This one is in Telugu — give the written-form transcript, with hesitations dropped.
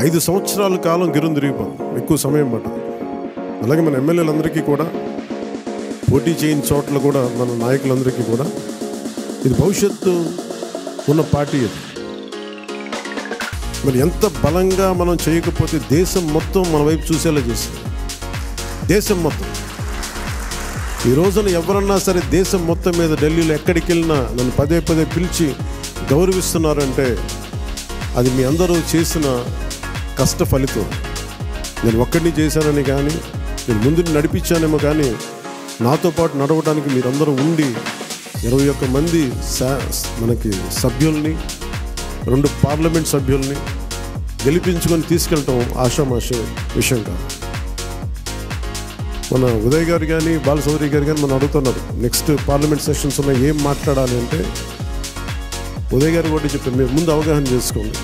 5 సంవత్సరాల కాలం గిరుని తిరిగిపోతుంది, ఎక్కువ సమయం పట్టదు. అలాగే మన ఎమ్మెల్యేలందరికీ కూడా, పోటీ చేయని చోట్ల కూడా మన నాయకులందరికీ కూడా ఇది భవిష్యత్తు ఉన్న పార్టీ. ఇది మరి ఎంత బలంగా మనం చేయకపోతే దేశం మొత్తం మన వైపు చూసేలా చేస్తుంది. దేశం మొత్తం ఈ రోజున ఎవరన్నా సరే దేశం మొత్తం మీద ఢిల్లీలో ఎక్కడికి వెళ్ళినా నన్ను పదే పదే పిలిచి గౌరవిస్తున్నారంటే అది మీ అందరూ చేసిన కష్ట ఫలితం. నేను ఒక్కడిని చేశానని కానీ, నేను ముందు నడిపించానేమో కానీ, నాతో పాటు నడవడానికి మీరందరూ ఉండి 21 మంది మనకి సభ్యుల్ని, 2 పార్లమెంట్ సభ్యుల్ని గెలిపించుకొని తీసుకెళ్ళటం ఆషామాష విషయం కాదు. మన ఉదయ్ గారు కానీ, బాలసౌరి గారు కానీ మనం అడుగుతున్నారు నెక్స్ట్ పార్లమెంట్ సెషన్స్ ఉన్నాయి ఏం మాట్లాడాలి అంటే, ఉదయ్ గారు కూడా చెప్పారు మీరు ముందు అవగాహన చేసుకోండి.